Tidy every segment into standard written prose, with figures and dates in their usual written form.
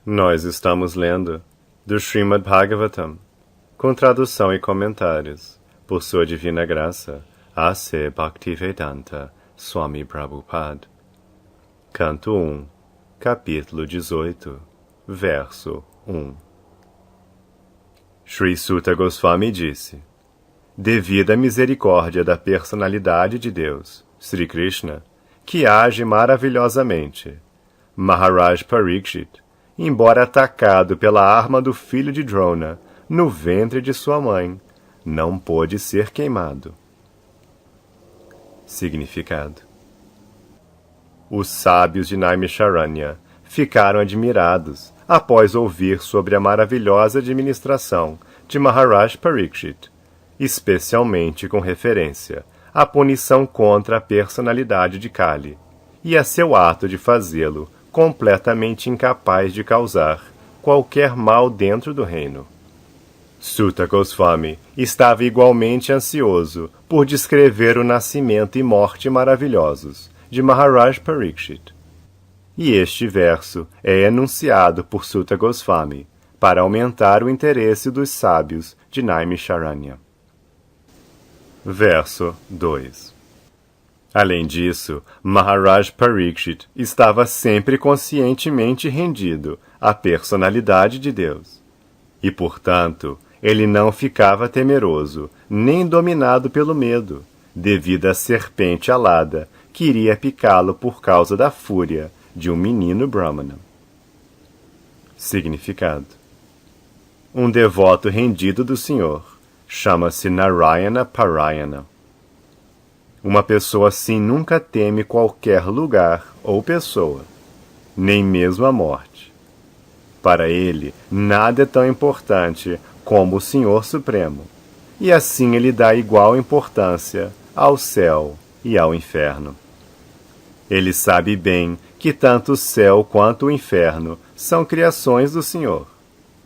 Nós estamos lendo do Srimad Bhagavatam, com tradução e comentários, por sua divina graça, A.C. Bhaktivedanta Swami Prabhupada. Canto 1, capítulo 18, verso 1. Sri Suta Goswami disse: devido à misericórdia da personalidade de Deus, Sri Krishna, que age maravilhosamente, Maharaj Parikshit, embora atacado pela arma do filho de Drona no ventre de sua mãe, não pôde ser queimado. Significado: os sábios de Naimisharanya ficaram admirados após ouvir sobre a maravilhosa administração de Maharaj Parikshit, especialmente com referência à punição contra a personalidade de Kali e a seu ato de fazê-lo completamente incapaz de causar qualquer mal dentro do reino. Suta Goswami estava igualmente ansioso por descrever o nascimento e morte maravilhosos de Maharaj Parikshit. E este verso é enunciado por Suta Goswami para aumentar o interesse dos sábios de Naimisharanya. Verso 2. Além disso, Maharaj Parikshit estava sempre conscientemente rendido à personalidade de Deus. E, portanto, ele não ficava temeroso, nem dominado pelo medo, devido à serpente alada que iria picá-lo por causa da fúria de um menino Brahmana. Significado: um devoto rendido do Senhor chama-se Narayana Parayana. Uma pessoa assim nunca teme qualquer lugar ou pessoa, nem mesmo a morte. Para ele, nada é tão importante como o Senhor Supremo, e assim ele dá igual importância ao céu e ao inferno. Ele sabe bem que tanto o céu quanto o inferno são criações do Senhor,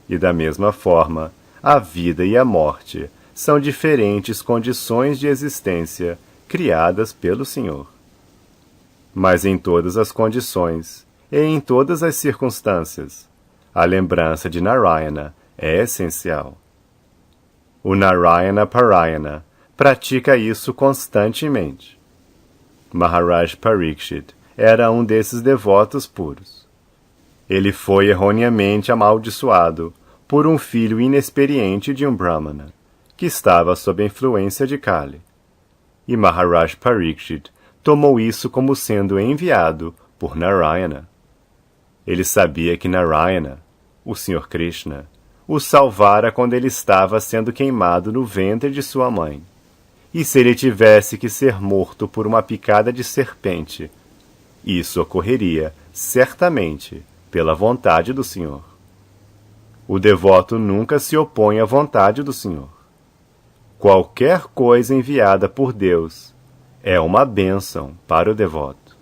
e da mesma forma, a vida e a morte são diferentes condições de existência criadas pelo Senhor. Mas em todas as condições e em todas as circunstâncias, a lembrança de Narayana é essencial. O Narayana Parayana pratica isso constantemente. Maharaj Parikshit era um desses devotos puros. Ele foi erroneamente amaldiçoado por um filho inexperiente de um Brahmana, que estava sob a influência de Kali. E Maharaj Parikshit tomou isso como sendo enviado por Narayana. Ele sabia que Narayana, o Sr. Krishna, o salvara quando ele estava sendo queimado no ventre de sua mãe. E se ele tivesse que ser morto por uma picada de serpente, isso ocorreria, certamente, pela vontade do Senhor. O devoto nunca se opõe à vontade do Senhor. Qualquer coisa enviada por Deus é uma bênção para o devoto.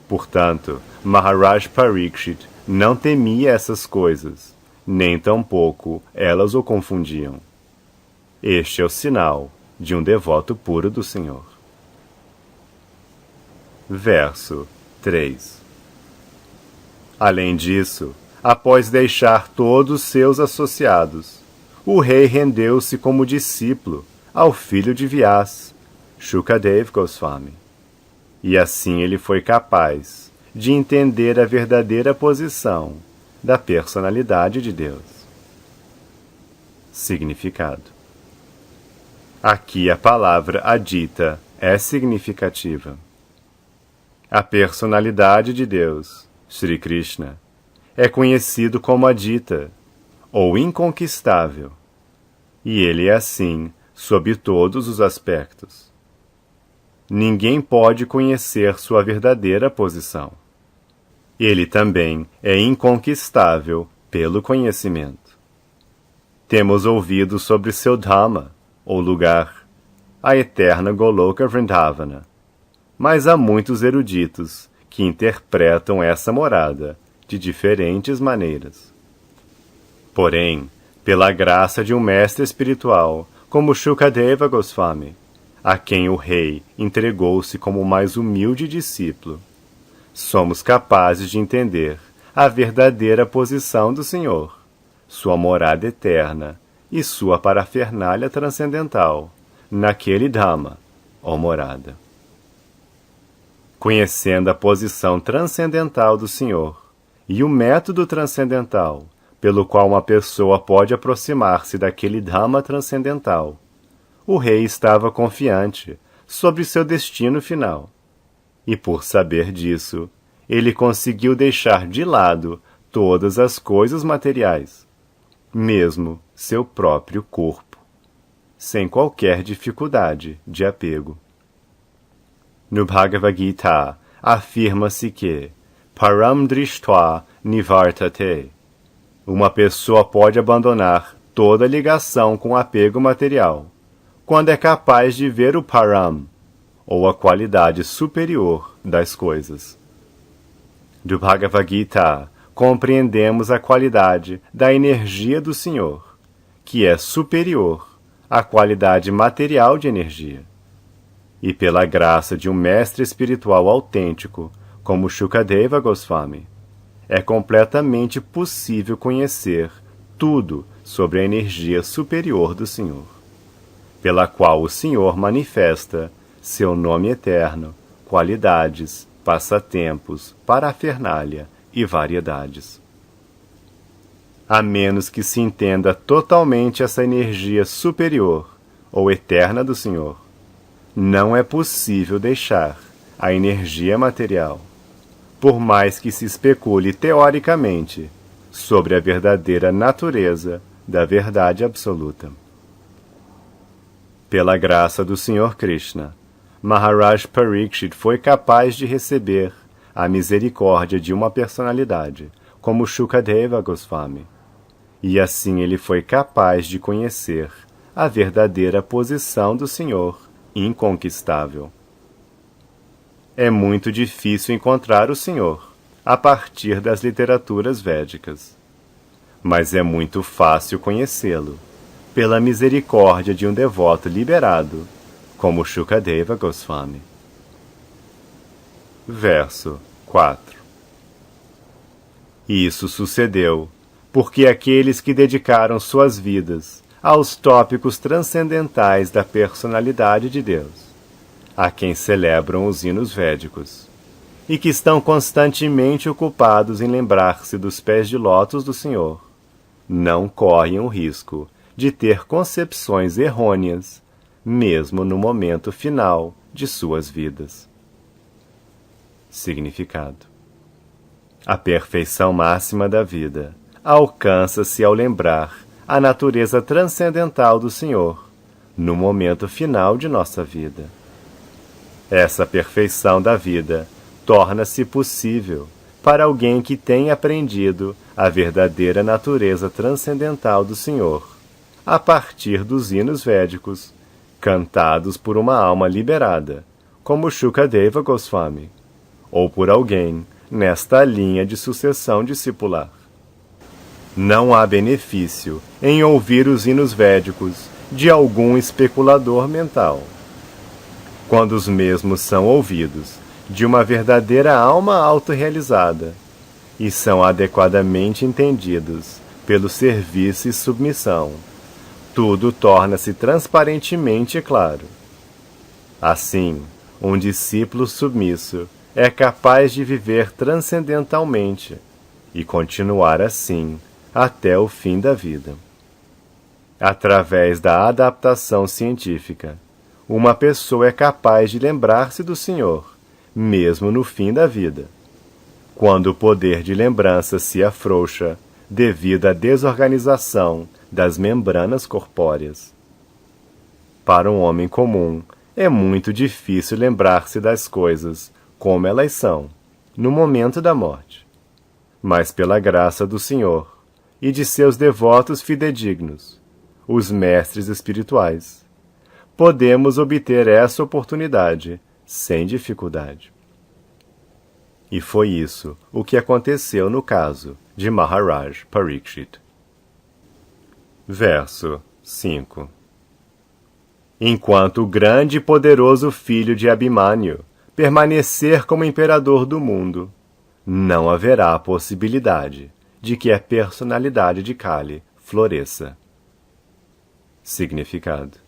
Portanto, Maharaj Parikshit não temia essas coisas, nem tampouco elas o confundiam. Este é o sinal de um devoto puro do Senhor. Verso 3. Além disso, após deixar todos seus associados, o rei rendeu-se como discípulo ao filho de Vyas, Shukadev Goswami. E assim ele foi capaz de entender a verdadeira posição da personalidade de Deus. Significado: aqui a palavra Adita é significativa. A personalidade de Deus, Sri Krishna, é conhecido como Adita, ou inconquistável, e ele é assim sob todos os aspectos. Ninguém pode conhecer sua verdadeira posição. Ele também é inconquistável pelo conhecimento. Temos ouvido sobre seu Dhamma, ou lugar, a eterna Goloka Vrindavana, mas há muitos eruditos que interpretam essa morada de diferentes maneiras. Porém, pela graça de um mestre espiritual, como Shukadeva Goswami, a quem o rei entregou-se como o mais humilde discípulo, somos capazes de entender a verdadeira posição do Senhor, sua morada eterna e sua parafernália transcendental, naquele Dhamma, ou morada. Conhecendo a posição transcendental do Senhor e o método transcendental pelo qual uma pessoa pode aproximar-se daquele Dhamma transcendental, o rei estava confiante sobre seu destino final. E por saber disso, ele conseguiu deixar de lado todas as coisas materiais, mesmo seu próprio corpo, sem qualquer dificuldade de apego. No Bhagavad Gita, afirma-se que Param Drishtva Nivartate. Uma pessoa pode abandonar toda ligação com apego material, quando é capaz de ver o Param, ou a qualidade superior das coisas. Do Bhagavad Gita, compreendemos a qualidade da energia do Senhor, que é superior à qualidade material de energia. E pela graça de um mestre espiritual autêntico, como Shukadeva Goswami, é completamente possível conhecer tudo sobre a energia superior do Senhor, pela qual o Senhor manifesta seu nome eterno, qualidades, passatempos, parafernália e variedades. A menos que se entenda totalmente essa energia superior ou eterna do Senhor, não é possível deixar a energia material, por mais que se especule teoricamente sobre a verdadeira natureza da verdade absoluta. Pela graça do Senhor Krishna, Maharaj Parikshit foi capaz de receber a misericórdia de uma personalidade, como Shukadeva Goswami, e assim ele foi capaz de conhecer a verdadeira posição do Senhor inconquistável. É muito difícil encontrar o Senhor a partir das literaturas védicas, mas é muito fácil conhecê-lo pela misericórdia de um devoto liberado, como Shukadeva Goswami. Verso 4. Isso sucedeu porque aqueles que dedicaram suas vidas aos tópicos transcendentais da personalidade de Deus, a quem celebram os hinos védicos, e que estão constantemente ocupados em lembrar-se dos pés de lótus do Senhor, não correm o risco de ter concepções errôneas, mesmo no momento final de suas vidas. Significado: a perfeição máxima da vida alcança-se ao lembrar a natureza transcendental do Senhor no momento final de nossa vida. Essa perfeição da vida torna-se possível para alguém que tem aprendido a verdadeira natureza transcendental do Senhor, a partir dos hinos védicos, cantados por uma alma liberada, como Shukadeva Goswami, ou por alguém nesta linha de sucessão discipular. Não há benefício em ouvir os hinos védicos de algum especulador mental, quando os mesmos são ouvidos de uma verdadeira alma autorrealizada e são adequadamente entendidos pelo serviço e submissão. Tudo torna-se transparentemente claro. Assim, um discípulo submisso é capaz de viver transcendentalmente e continuar assim até o fim da vida. Através da adaptação científica, uma pessoa é capaz de lembrar-se do Senhor, mesmo no fim da vida, quando o poder de lembrança se afrouxa devido à desorganização das membranas corpóreas. Para um homem comum, é muito difícil lembrar-se das coisas como elas são, no momento da morte. Mas pela graça do Senhor e de seus devotos fidedignos, os mestres espirituais, podemos obter essa oportunidade sem dificuldade. E foi isso o que aconteceu no caso de Maharaj Parikshit. Verso 5. Enquanto o grande e poderoso filho de Abhimanyu permanecer como imperador do mundo, não haverá possibilidade de que a personalidade de Kali floresça. Significado: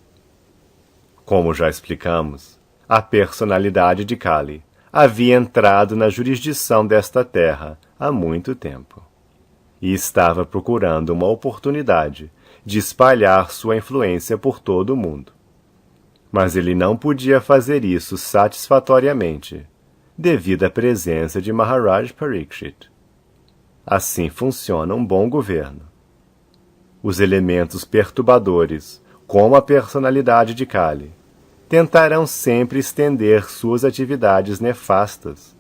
como já explicamos, a personalidade de Kali havia entrado na jurisdição desta terra há muito tempo e estava procurando uma oportunidade de espalhar sua influência por todo o mundo. Mas ele não podia fazer isso satisfatoriamente, devido à presença de Maharaj Parikshit. Assim funciona um bom governo. Os elementos perturbadores, como a personalidade de Kali, tentarão sempre estender suas atividades nefastas,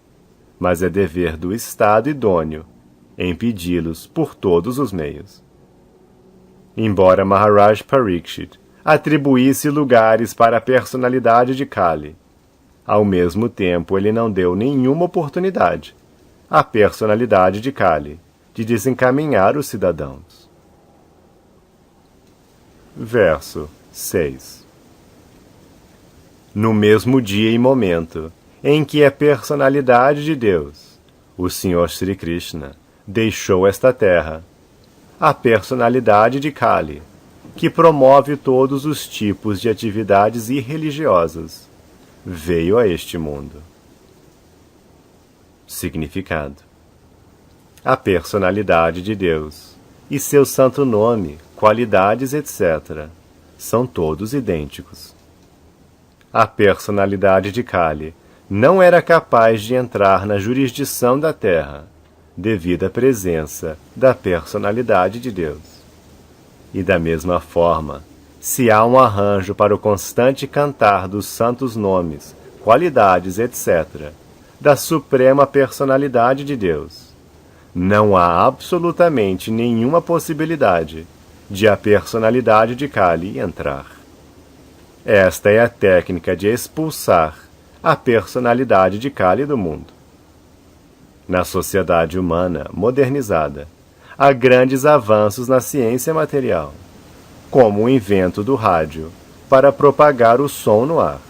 mas é dever do Estado idôneo impedi-los por todos os meios. Embora Maharaj Parikshit atribuísse lugares para a personalidade de Kali, ao mesmo tempo ele não deu nenhuma oportunidade à personalidade de Kali de desencaminhar os cidadãos. Verso 6. No mesmo dia e momento em que a personalidade de Deus, o Senhor Sri Krishna, deixou esta terra, a personalidade de Kali, que promove todos os tipos de atividades irreligiosas, veio a este mundo. Significado: a personalidade de Deus e seu santo nome, qualidades, etc., são todos idênticos. A personalidade de Kali não era capaz de entrar na jurisdição da terra, devido à presença da personalidade de Deus. E da mesma forma, se há um arranjo para o constante cantar dos santos nomes, qualidades, etc., da suprema personalidade de Deus, não há absolutamente nenhuma possibilidade de a personalidade de Kali entrar. Esta é a técnica de expulsar a personalidade de Kali do mundo. Na sociedade humana modernizada, há grandes avanços na ciência material, como o invento do rádio para propagar o som no ar.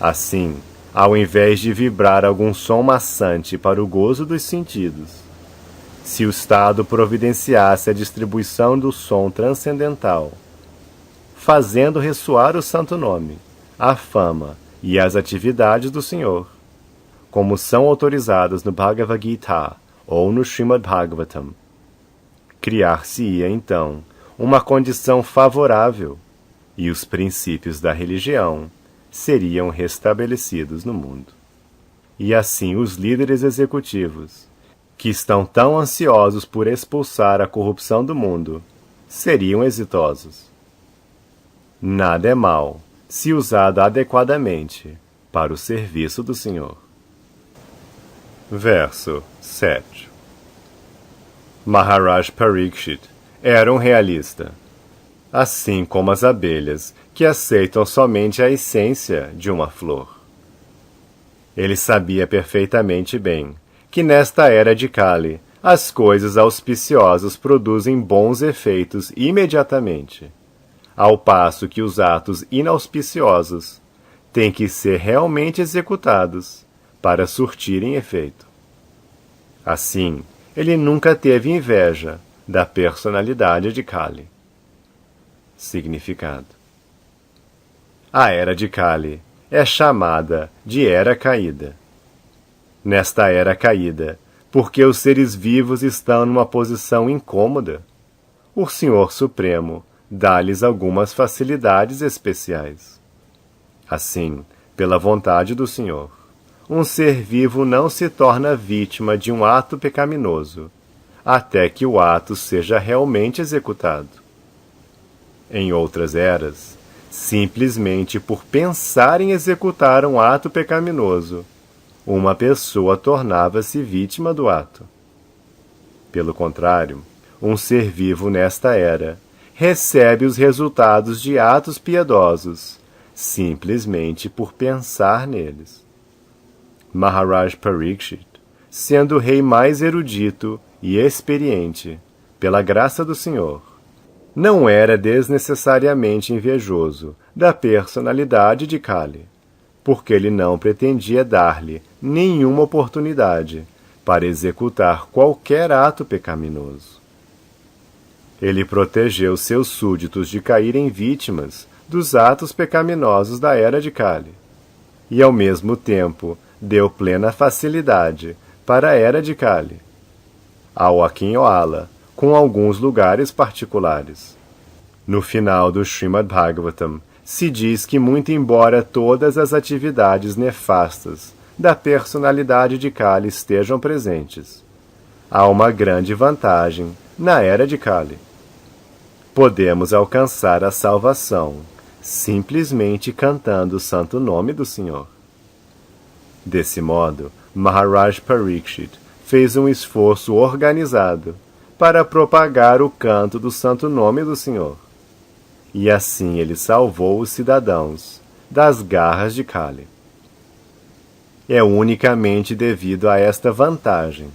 Assim, ao invés de vibrar algum som maçante para o gozo dos sentidos, se o Estado providenciasse a distribuição do som transcendental, fazendo ressoar o santo nome, a fama e as atividades do Senhor, como são autorizadas no Bhagavad Gita ou no Srimad Bhagavatam, criar-se-ia então uma condição favorável e os princípios da religião seriam restabelecidos no mundo. E assim os líderes executivos, que estão tão ansiosos por expulsar a corrupção do mundo, seriam exitosos. Nada é mal se usado adequadamente para o serviço do Senhor. Verso 7. Maharaj Parikshit era um realista, assim como as abelhas que aceitam somente a essência de uma flor. Ele sabia perfeitamente bem que nesta era de Kali as coisas auspiciosas produzem bons efeitos imediatamente, ao passo que os atos inauspiciosos têm que ser realmente executados para surtirem efeito. Assim, ele nunca teve inveja da personalidade de Kali. Significado: a era de Kali é chamada de Era Caída. Nesta era caída, porque os seres vivos estão numa posição incômoda, o Senhor Supremo dá-lhes algumas facilidades especiais. Assim, pela vontade do Senhor, um ser vivo não se torna vítima de um ato pecaminoso, até que o ato seja realmente executado. Em outras eras, simplesmente por pensar em executar um ato pecaminoso, uma pessoa tornava-se vítima do ato. Pelo contrário, um ser vivo nesta era recebe os resultados de atos piedosos, simplesmente por pensar neles. Maharaj Parikshit, sendo o rei mais erudito e experiente, pela graça do Senhor, não era desnecessariamente invejoso da personalidade de Kali, porque ele não pretendia dar-lhe nenhuma oportunidade para executar qualquer ato pecaminoso. Ele protegeu seus súditos de caírem vítimas dos atos pecaminosos da Era de Kali, e ao mesmo tempo deu plena facilidade para a Era de Kali, ao Akinyoala, com alguns lugares particulares. No final do Srimad Bhagavatam, se diz que, muito embora todas as atividades nefastas da personalidade de Kali estejam presentes, há uma grande vantagem na Era de Kali. Podemos alcançar a salvação simplesmente cantando o santo nome do Senhor. Desse modo, Maharaj Parikshit fez um esforço organizado para propagar o canto do santo nome do Senhor. E assim ele salvou os cidadãos das garras de Kali. É unicamente devido a esta vantagem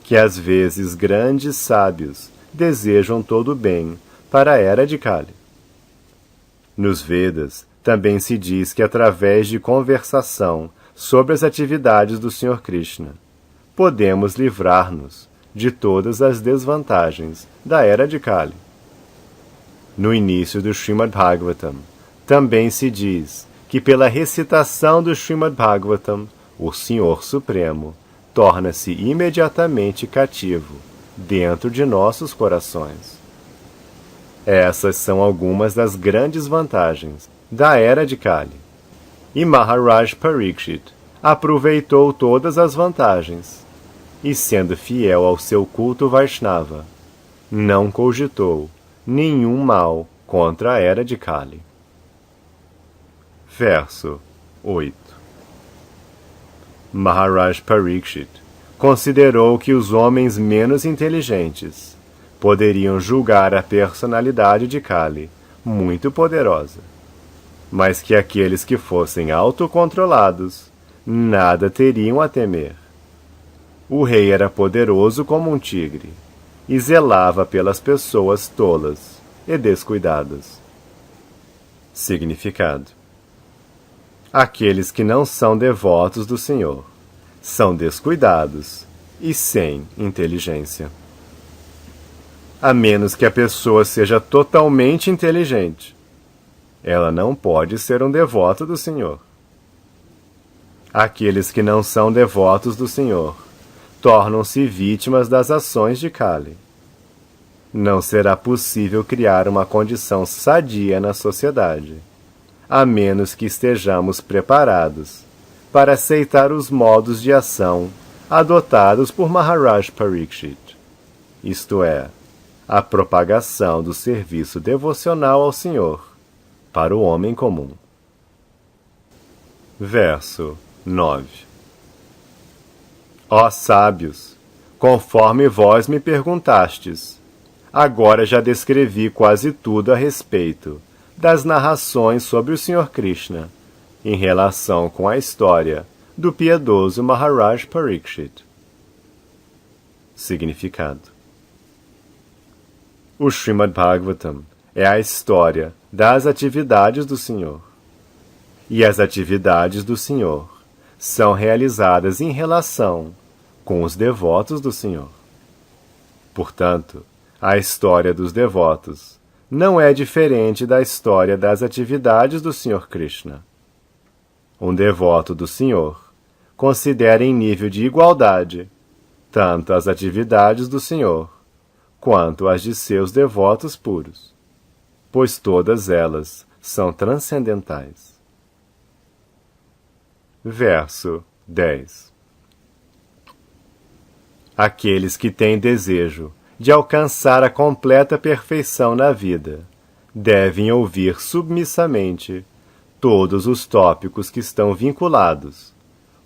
que às vezes grandes sábios desejam todo o bem para a Era de Kali. Nos Vedas, também se diz que através de conversação sobre as atividades do Sr. Krishna, podemos livrar-nos de todas as desvantagens da Era de Kali. No início do Srimad Bhagavatam, também se diz que pela recitação do Srimad Bhagavatam, o Senhor Supremo torna-se imediatamente cativo dentro de nossos corações. Essas são algumas das grandes vantagens da Era de Kali. E Maharaj Parikshit aproveitou todas as vantagens e, sendo fiel ao seu culto Vaishnava, não cogitou nenhum mal contra a Era de Kali. Verso 8. Maharaj Parikshit considerou que os homens menos inteligentes poderiam julgar a personalidade de Kali muito poderosa, mas que aqueles que fossem autocontrolados nada teriam a temer. O rei era poderoso como um tigre e zelava pelas pessoas tolas e descuidadas. Significado: aqueles que não são devotos do Senhor são descuidados e sem inteligência. A menos que a pessoa seja totalmente inteligente, ela não pode ser um devoto do Senhor. Aqueles que não são devotos do Senhor tornam-se vítimas das ações de Kali. Não será possível criar uma condição sadia na sociedade, a menos que estejamos preparados para aceitar os modos de ação adotados por Maharaj Parikshit, isto é, a propagação do serviço devocional ao Senhor para o homem comum. Verso 9. Ó sábios, conforme vós me perguntastes, agora já descrevi quase tudo a respeito das narrações sobre o Sr. Krishna, em relação com a história do piedoso Maharaj Parikshit. Significado: o Srimad Bhagavatam é a história das atividades do Senhor. E as atividades do Senhor são realizadas em relação com os devotos do Senhor. Portanto, a história dos devotos não é diferente da história das atividades do Sr. Krishna. Um devoto do Senhor considera em nível de igualdade tanto as atividades do Senhor quanto as de seus devotos puros, pois todas elas são transcendentais. Verso 10. Aqueles que têm desejo de alcançar a completa perfeição na vida devem ouvir submissamente todos os tópicos que estão vinculados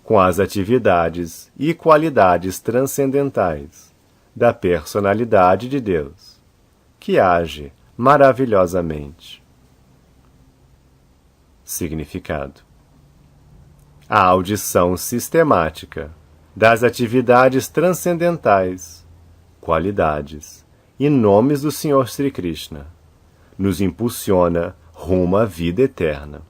com as atividades e qualidades transcendentais da personalidade de Deus, que age maravilhosamente. Significado: a audição sistemática das atividades transcendentais, qualidades e nomes do Senhor Sri Krishna nos impulsiona rumo à vida eterna.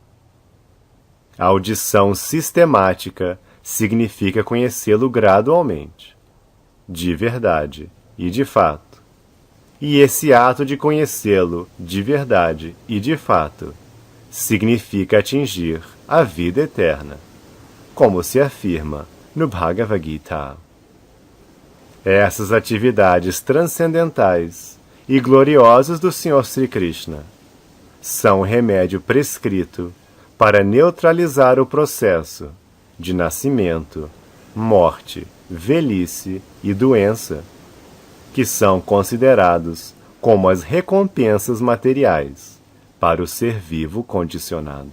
A audição sistemática significa conhecê-lo gradualmente, de verdade e de fato. E esse ato de conhecê-lo de verdade e de fato significa atingir a vida eterna, como se afirma no Bhagavad Gita. Essas atividades transcendentais e gloriosas do Senhor Sri Krishna são o remédio prescrito para neutralizar o processo de nascimento, morte, velhice e doença, que são considerados como as recompensas materiais para o ser vivo condicionado.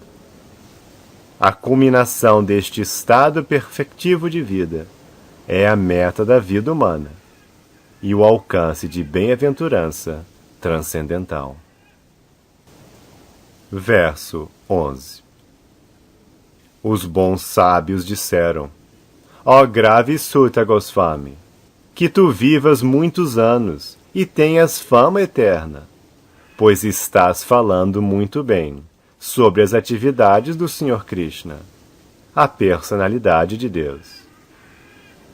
A culminação deste estado perfectivo de vida é a meta da vida humana e o alcance de bem-aventurança transcendental. Verso 11. Os bons sábios disseram: ó grave Suta Goswami, que tu vivas muitos anos e tenhas fama eterna, pois estás falando muito bem sobre as atividades do Senhor Krishna, a personalidade de Deus.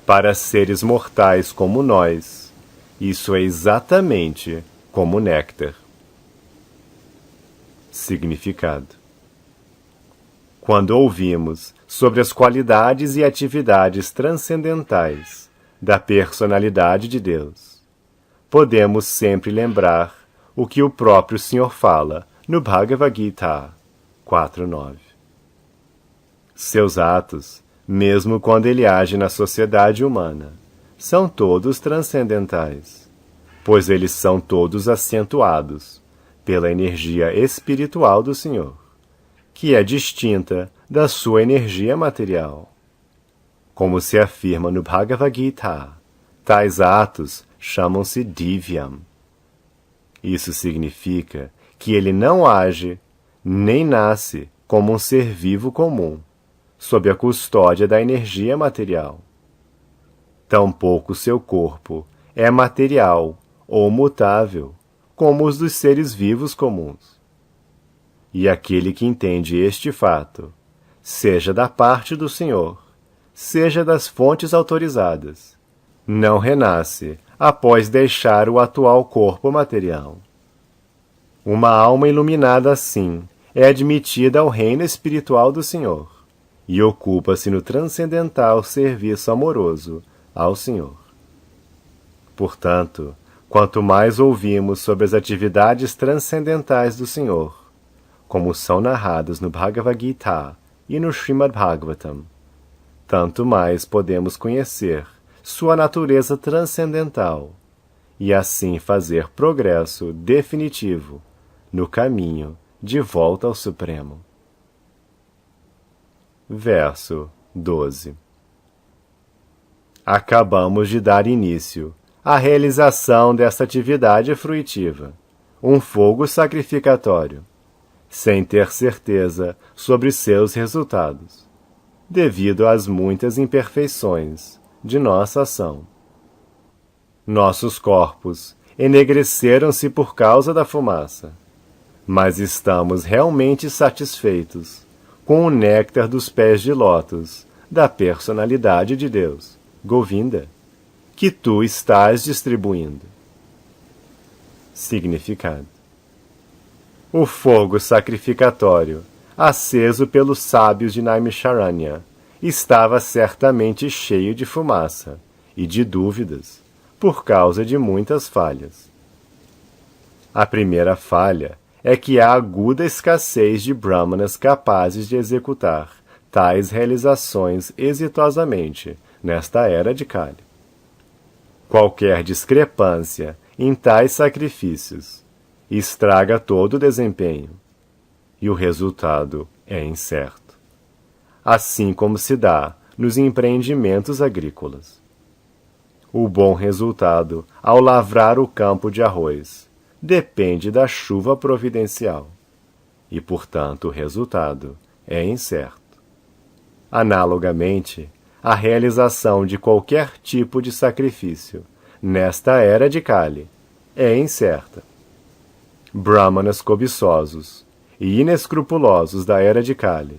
Para seres mortais como nós, isso é exatamente como néctar. Significado: quando ouvimos sobre as qualidades e atividades transcendentais da personalidade de Deus, podemos sempre lembrar o que o próprio Senhor fala no Bhagavad Gita 4.9. Seus atos, mesmo quando ele age na sociedade humana, são todos transcendentais, pois eles são todos acentuados pela energia espiritual do Senhor, que é distinta da sua energia material. Como se afirma no Bhagavad Gita, tais atos chamam-se Divyam. Isso significa que ele não age, nem nasce como um ser vivo comum, sob a custódia da energia material. Tampouco seu corpo é material ou mutável, como os dos seres vivos comuns. E aquele que entende este fato, seja da parte do Senhor, seja das fontes autorizadas, não renasce após deixar o atual corpo material. Uma alma iluminada assim é admitida ao reino espiritual do Senhor e ocupa-se no transcendental serviço amoroso ao Senhor. Portanto, quanto mais ouvimos sobre as atividades transcendentais do Senhor, como são narradas no Bhagavad Gita e no Srimad Bhagavatam, tanto mais podemos conhecer sua natureza transcendental e assim fazer progresso definitivo no caminho de volta ao Supremo. Verso 12. Acabamos de dar início à realização desta atividade fruitiva, um fogo sacrificatório, sem ter certeza sobre seus resultados, devido às muitas imperfeições de nossa ação. Nossos corpos enegreceram-se por causa da fumaça, mas estamos realmente satisfeitos com o néctar dos pés de lótus da personalidade de Deus, Govinda, que tu estás distribuindo. Significado: o fogo sacrificatório, aceso pelos sábios de Naimisharanya, estava certamente cheio de fumaça e de dúvidas, por causa de muitas falhas. A primeira falha é que há aguda escassez de brahmanas capazes de executar tais realizações exitosamente nesta era de Kali. Qualquer discrepância em tais sacrifícios estraga todo o desempenho, e o resultado é incerto, assim como se dá nos empreendimentos agrícolas. O bom resultado ao lavrar o campo de arroz depende da chuva providencial, e, portanto, o resultado é incerto. Analogamente, a realização de qualquer tipo de sacrifício nesta era de Kali é incerta. Brahmanas cobiçosos e inescrupulosos da era de Kali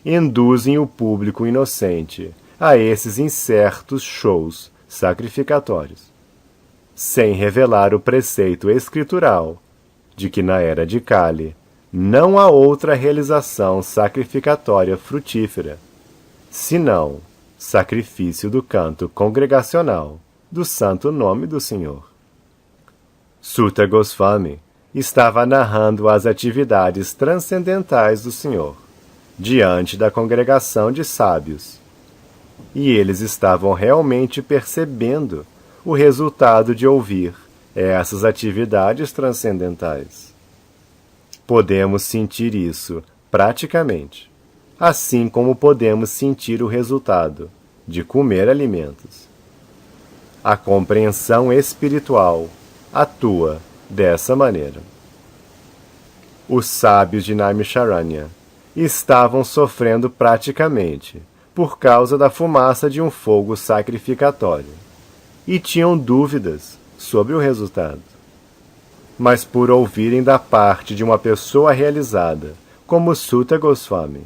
induzem o público inocente a esses incertos shows sacrificatórios, sem revelar o preceito escritural de que na era de Kali não há outra realização sacrificatória frutífera, senão sacrifício do canto congregacional do santo nome do Senhor. Suta Goswami estava narrando as atividades transcendentais do Senhor diante da congregação de sábios, e eles estavam realmente percebendo o resultado de ouvir essas atividades transcendentais. Podemos sentir isso praticamente, assim como podemos sentir o resultado de comer alimentos. A compreensão espiritual atua dessa maneira. Os sábios de Naimisharanya estavam sofrendo praticamente por causa da fumaça de um fogo sacrificatório e tinham dúvidas sobre o resultado. Mas por ouvirem da parte de uma pessoa realizada, como Suta Goswami,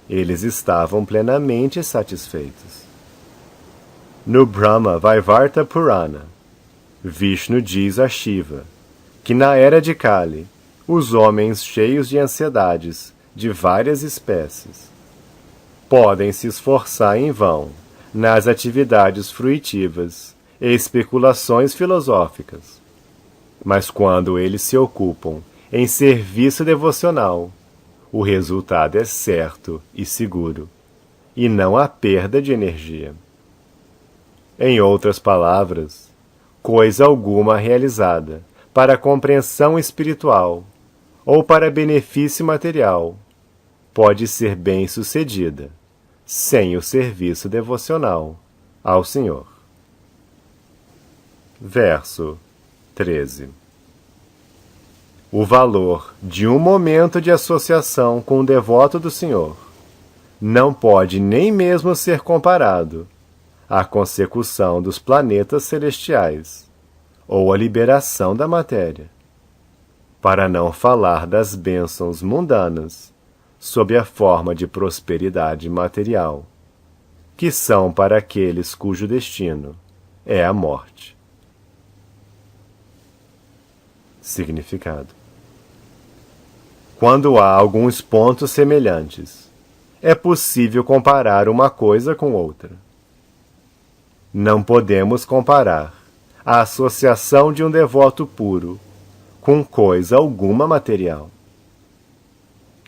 eles estavam plenamente satisfeitos. No Brahma Vaivarta Purana, Vishnu diz a Shiva que na era de Kali, os homens cheios de ansiedades de várias espécies podem se esforçar em vão nas atividades fruitivas e especulações filosóficas. Mas quando eles se ocupam em serviço devocional, o resultado é certo e seguro, e não há perda de energia. Em outras palavras, coisa alguma realizada para a compreensão espiritual ou para benefício material pode ser bem-sucedida sem o serviço devocional ao Senhor. Verso 13. O valor de um momento de associação com o devoto do Senhor não pode nem mesmo ser comparado à consecução dos planetas celestiais ou à liberação da matéria, para não falar das bênçãos mundanas sob a forma de prosperidade material, que são para aqueles cujo destino é a morte. Significado: quando há alguns pontos semelhantes, é possível comparar uma coisa com outra. Não podemos comparar a associação de um devoto puro com coisa alguma material.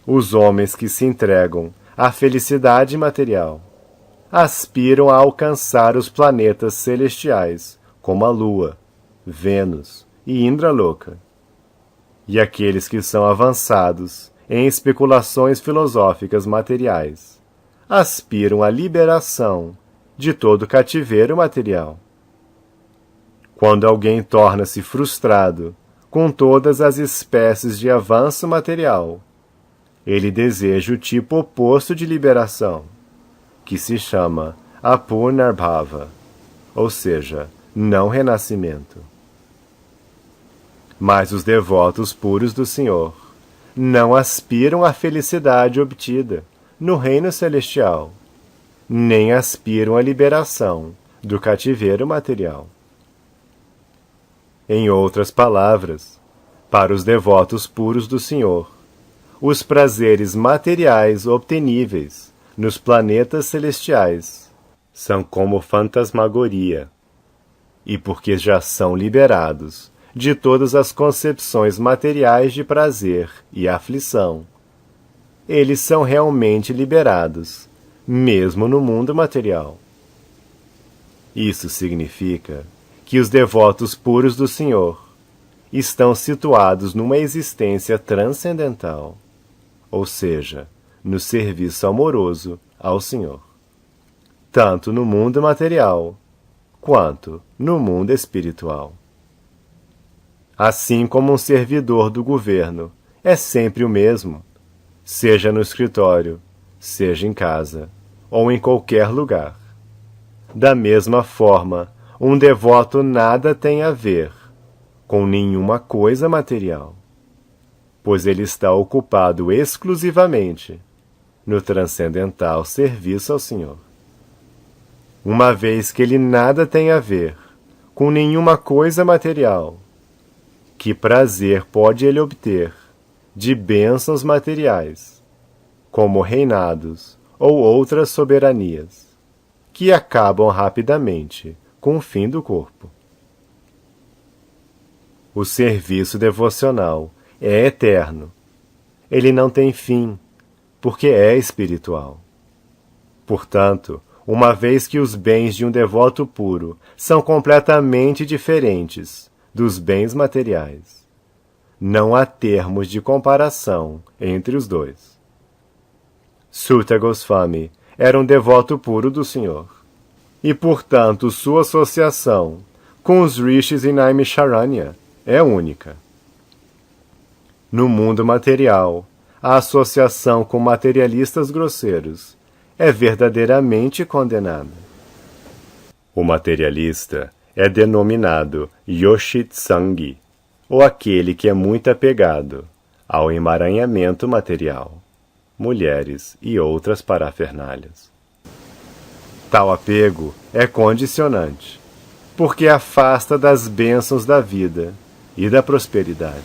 Os homens que se entregam à felicidade material aspiram a alcançar os planetas celestiais, como a Lua, Vênus e Indraloka. E aqueles que são avançados em especulações filosóficas materiais aspiram à liberação de todo cativeiro material. Quando alguém torna-se frustrado com todas as espécies de avanço material, ele deseja o tipo oposto de liberação, que se chama Apurnarbhava, ou seja, não renascimento. Mas os devotos puros do Senhor não aspiram à felicidade obtida no reino celestial, nem aspiram à liberação do cativeiro material. Em outras palavras, para os devotos puros do Senhor, os prazeres materiais obteníveis nos planetas celestiais são como fantasmagoria, e porque já são liberados de todas as concepções materiais de prazer e aflição, eles são realmente liberados, mesmo no mundo material. Isso significa que os devotos puros do Senhor estão situados numa existência transcendental, ou seja, no serviço amoroso ao Senhor, tanto no mundo material quanto no mundo espiritual. Assim como um servidor do governo é sempre o mesmo, seja no escritório, seja em casa ou em qualquer lugar. Da mesma forma, um devoto nada tem a ver com nenhuma coisa material, pois ele está ocupado exclusivamente no transcendental serviço ao Senhor. uma vez que ele nada tem a ver com nenhuma coisa material. Que prazer pode ele obter de bênçãos materiais, como reinados ou outras soberanias, que acabam rapidamente com o fim do corpo? O serviço devocional é eterno. Ele não tem fim, porque é espiritual. Portanto, uma vez que os bens de um devoto puro são completamente diferentes dos bens materiais, não há termos de comparação entre os dois. Suta Goswami era um devoto puro do Senhor, e portanto sua associação com os rishis em Naimisharanya é única. No mundo material, a associação com materialistas grosseiros é verdadeiramente condenada. O materialista é denominado Yoshitsangi, ou aquele que é muito apegado ao emaranhamento material, mulheres e outras parafernálias. Tal apego é condicionante, porque afasta das bênçãos da vida e da prosperidade.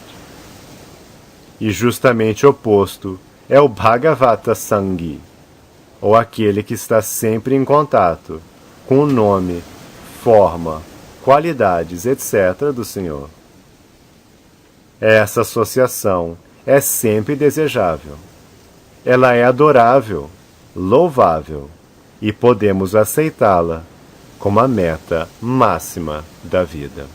E justamente oposto é o Bhagavata Sangi, ou aquele que está sempre em contato com o nome, forma, qualidades, etc. do Senhor. Essa associação é sempre desejável. Ela é adorável, louvável, e podemos aceitá-la como a meta máxima da vida.